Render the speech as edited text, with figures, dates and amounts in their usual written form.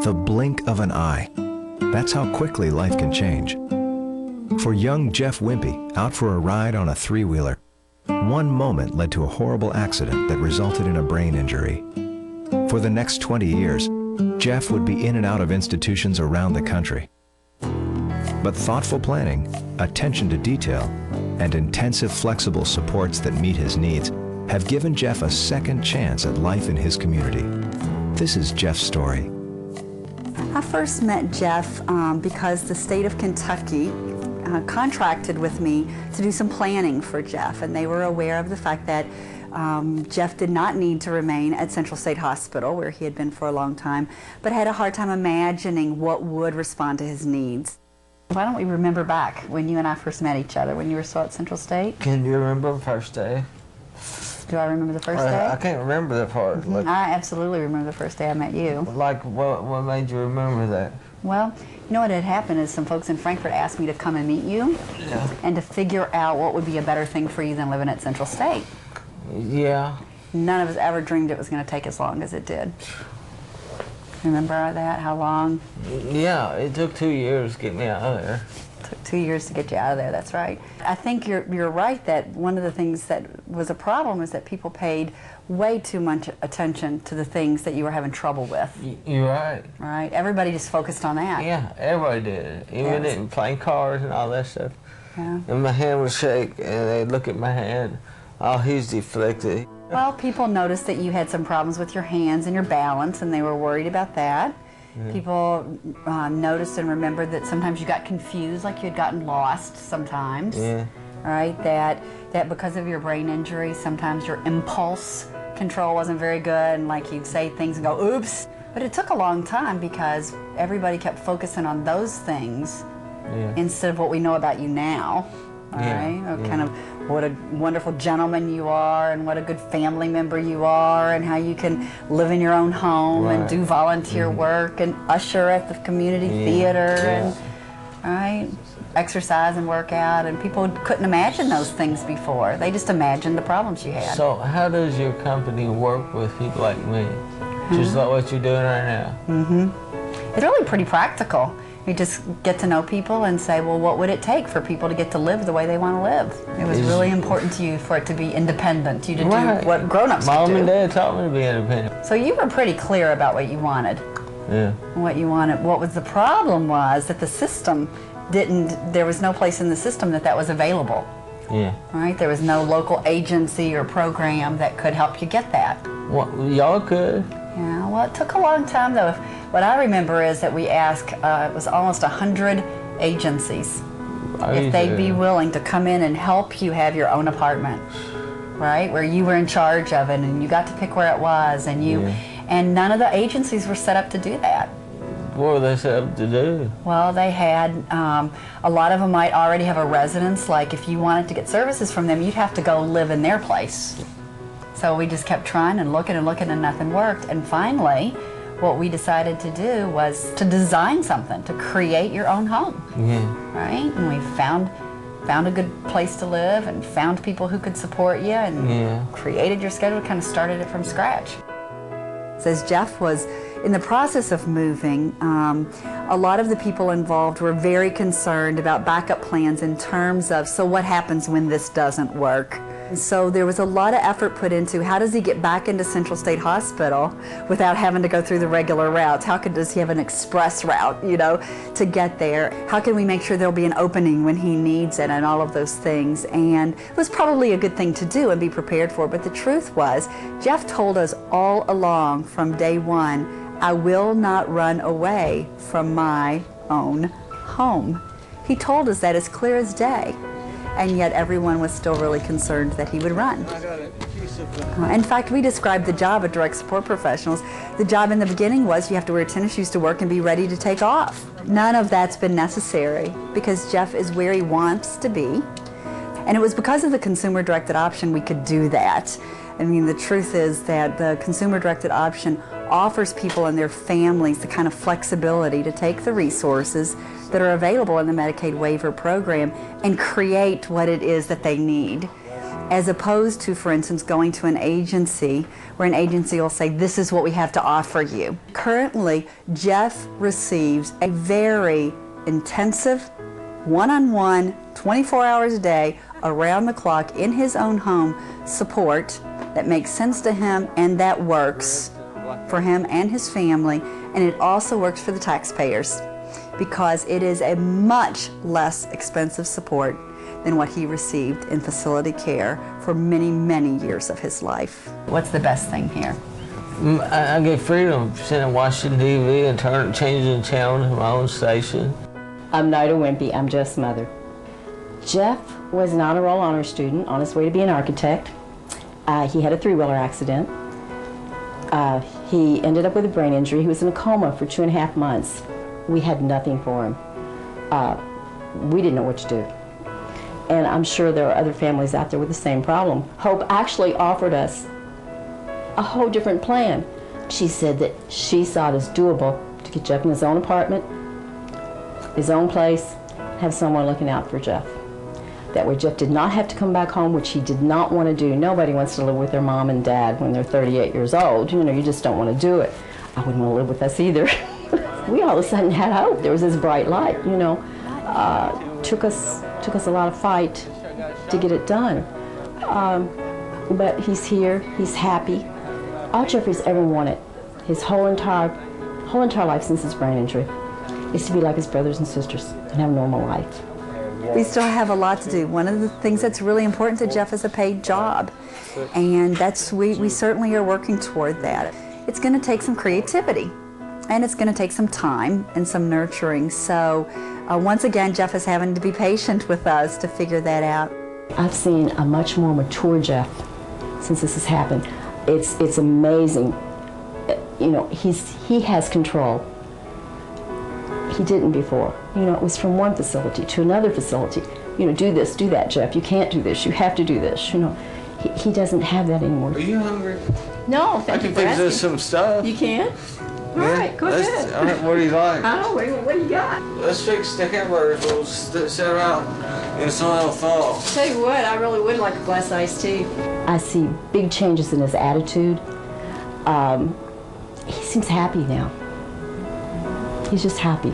the blink of an eye. That's how quickly life can change. For young Jeff Wimpy, out for a ride on a three-wheeler, one moment led to a horrible accident that resulted in a brain injury. For the next 20 years, Jeff would be in and out of institutions around the country. But thoughtful planning, attention to detail, and intensive flexible supports that meet his needs have given Jeff a second chance at life in his community. This is Jeff's story. I first met Jeff because the state of Kentucky contracted with me to do some planning for Jeff, and they were aware of the fact that Jeff did not need to remain at Central State Hospital, where he had been for a long time, but had a hard time imagining what would respond to his needs. Why don't we remember back when you and I first met each other, when you were still at Central State? Can you remember the first day? Do I remember the first day? I can't remember that part. Like, I absolutely remember the first day I met you. Like, what made you remember that? Well, you know what had happened is some folks in Frankfort asked me to come and meet you, and to figure out what would be a better thing for you than living at Central State. Yeah. None of us ever dreamed it was going to take as long as it did. Remember that? How long? Yeah, it took 2 years to get me out of there. It took 2 years to get you out of there, that's right. I think you're right that one of the things that was a problem is that people paid way too much attention to the things that you were having trouble with. You're right. Right? Everybody just focused on that. Yeah, everybody did. Even in playing cards and all that stuff. Yeah. And my hand would shake, and they'd look at my hand. Oh, he's deflected. Well, people noticed that you had some problems with your hands and your balance, and they were worried about that. Yeah. People noticed and remembered that sometimes you got confused, like you had gotten lost sometimes. Yeah. Right? That because of your brain injury, sometimes your impulse control wasn't very good, and like you'd say things and go, oops. But it took a long time because everybody kept focusing on those things instead of what we know about you now. All right? Kind of what a wonderful gentleman you are, and what a good family member you are, and how you can live in your own home and do volunteer work and usher at the community theater and exercise and work out, and people couldn't imagine those things before. They just imagined the problems you had. So how does your company work with people like me? Just like what you're doing right now? It's really pretty practical. You just get to know people and say, well, what would it take for people to get to live the way they want to live? It was really important to you for it to be independent, you to do what grown-ups do. Mom and Dad taught me to be independent. So you were pretty clear about what you wanted. Yeah. What you wanted. What was the problem was that the system there was no place in the system that was available. Yeah. Right? There was no local agency or program that could help you get that. Well, y'all could. Yeah, well, it took a long time, though. What I remember is that we asked, it was almost 100 agencies if they'd be willing to come in and help you have your own apartment, right? Where you were in charge of it, and you got to pick where it was, and and none of the agencies were set up to do that. What were they set up to do? Well, they had, a lot of them might already have a residence. Like if you wanted to get services from them, you'd have to go live in their place. So we just kept trying and looking, and nothing worked. And finally, what we decided to do was to design something, to create your own home. Yeah. Right? And we found a good place to live, and found people who could support you, and created your schedule, kind of started it from scratch. As Jeff was in the process of moving, a lot of the people involved were very concerned about backup plans in terms of, so what happens when this doesn't work? So there was a lot of effort put into how does he get back into Central State Hospital without having to go through the regular routes? Does he have an express route, to get there? How can we make sure there'll be an opening when he needs it, and all of those things? And it was probably a good thing to do and be prepared for, but the truth was, Jeff told us all along from day one, I will not run away from my own home. He told us that as clear as day. And yet everyone was still really concerned that he would run. In fact, we described the job of direct support professionals. The job in the beginning was you have to wear tennis shoes to work and be ready to take off. None of that's been necessary because Jeff is where he wants to be. And it was because of the consumer-directed option we could do that. I mean, the truth is that the consumer-directed option offers people and their families the kind of flexibility to take the resources that are available in the Medicaid waiver program and create what it is that they need. as opposed to, for instance, going to an agency where an agency will say, this is what we have to offer you. Currently, Jeff receives a very intensive, one-on-one, 24 hours a day, around the clock, in his own home, support that makes sense to him and that works for him and his family, and it also works for the taxpayers because it is a much less expensive support than what he received in facility care for many, many years of his life. What's the best thing here? I get freedom, sitting and watching TV and changing channels to my own station. I'm Nida Wimpy. I'm Jeff's mother. Jeff was an honor roll honor student on his way to be an architect. He had a three-wheeler accident. He ended up with a brain injury. He was in a coma for 2.5 months. We had nothing for him. We didn't know what to do. And I'm sure there are other families out there with the same problem. Hope actually offered us a whole different plan. She said that she saw it as doable to get Jeff in his own apartment, his own place, have someone looking out for Jeff. That way Jeff did not have to come back home, which he did not want to do. Nobody wants to live with their mom and dad when they're 38 years old. You know, you just don't want to do it. I wouldn't want to live with us either. We all of a sudden had hope. There was this bright light, you know. Took us a lot of fight to get it done. But he's here, he's happy. All Jeffrey's ever wanted, his whole entire life since his brain injury, is to be like his brothers and sisters and have a normal life. We still have a lot to do. One of the things that's really important to Jeff is a paid job, and we certainly are working toward that. It's going to take some creativity, and it's going to take some time and some nurturing. So once again, Jeff is having to be patient with us to figure that out. I've seen a much more mature Jeff since this has happened. It's amazing. You know, he has control. He didn't before. You know, it was from one facility to another facility. You know, do this, do that, Jeff. You can't do this. You have to do this. You know, he doesn't have that anymore. Are you hungry? No, I can fix us some stuff. You can? All right, go ahead. All right, what do you like? What do you got? Let's fix the hamburgers. We'll sit around and some will fall. Tell you what, I really would like a glass of iced tea. I see big changes in his attitude. He seems happy now. He's just happy.